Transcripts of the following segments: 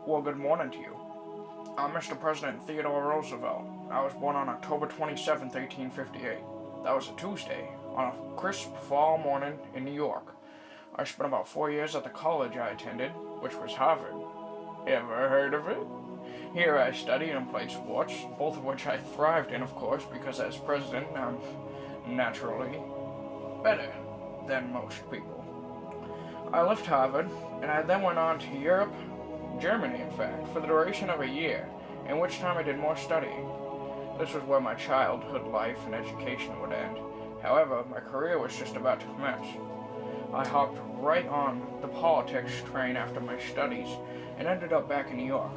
Well, good morning to you. I'm Mr. President Theodore Roosevelt. I was born on October 27th, 1858. That was a Tuesday, on a crisp fall morning in New York. I spent about 4 years at the college I attended, which was Harvard. Ever heard of it? Here I studied and played sports, both of which I thrived in, of course, because as president, I'm naturally better than most people. I left Harvard, and I then went on to Europe, Germany in fact, for the duration of a year, in which time I did more studying. This was where my childhood life and education would end. However, my career was just about to commence. I hopped right on the politics train after my studies and ended up back in New York.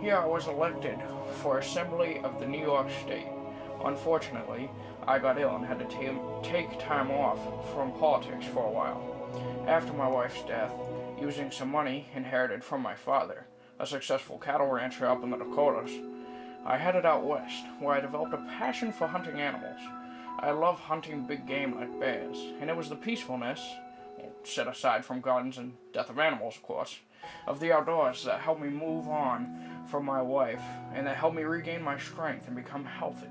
Here I was elected for Assembly of the New York State. Unfortunately, I got ill and had to take time off from politics for a while. After my wife's death, using some money inherited from my father, a successful cattle rancher up in the Dakotas, I headed out west, where I developed a passion for hunting animals. I love hunting big game like bears, and it was the peacefulness, set aside from guns and death of animals, of course, of the outdoors that helped me move on from my wife, and that helped me regain my strength and become healthy.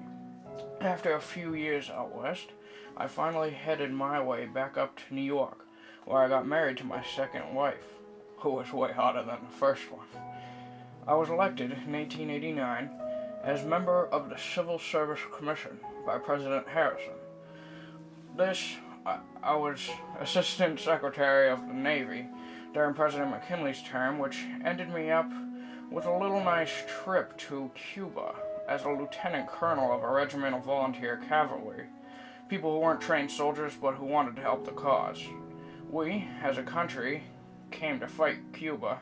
After a few years out west, I finally headed my way back up to New York, where I got married to my second wife, who was way hotter than the first one. I was elected in 1889 as member of the Civil Service Commission by President Harrison. I was Assistant Secretary of the Navy during President McKinley's term, which ended me up with a little nice trip to Cuba as a lieutenant colonel of a regiment of volunteer cavalry, people who weren't trained soldiers but who wanted to help the cause. We, as a country, came to fight Cuba,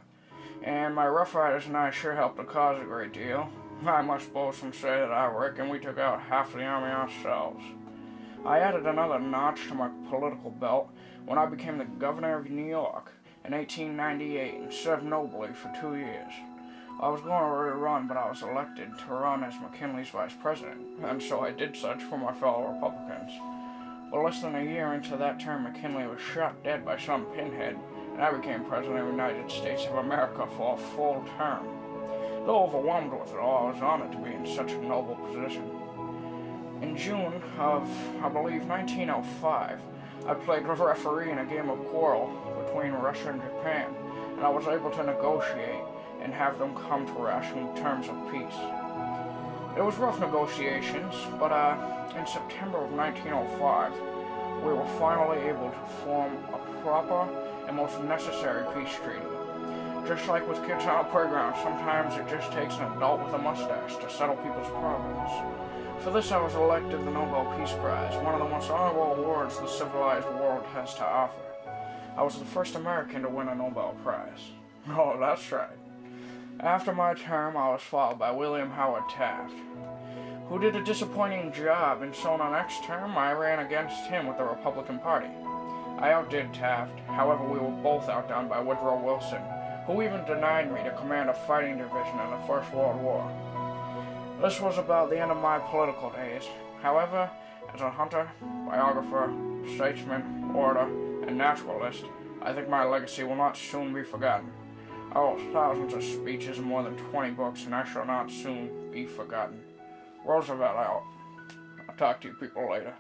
and my Rough Riders and I sure helped the cause a great deal. I must boast and say that I reckon we took out half the army ourselves. I added another notch to my political belt when I became the governor of New York in 1898 and served nobly for 2 years. I was going to rerun, but I was elected to run as McKinley's vice president, and so I did such for my fellow Republicans. But less than a year into that term, McKinley was shot dead by some pinhead, and I became President of the United States of America for a full term. Though overwhelmed with it all, I was honored to be in such a noble position. In June of, I believe, 1905, I played referee in a game of quarrel between Russia and Japan, and I was able to negotiate and have them come to rational terms of peace. It was rough negotiations, but in September of 1905, we were finally able to form a proper and most necessary peace treaty. Just like with kids on a playground, sometimes it just takes an adult with a mustache to settle people's problems. For this, I was elected the Nobel Peace Prize, one of the most honorable awards the civilized world has to offer. I was the first American to win a Nobel Prize. Oh, that's right. After my term, I was followed by William Howard Taft, who did a disappointing job, and so in the next term, I ran against him with the Republican Party. I outdid Taft, however we were both outdone by Woodrow Wilson, who even denied me to command a fighting division in the First World War. This was about the end of my political days. However, as a hunter, biographer, statesman, orator, and naturalist, I think my legacy will not soon be forgotten. I wrote thousands of speeches and more than 20 books, and I shall not soon be forgotten. Roosevelt out. I'll talk to you people later.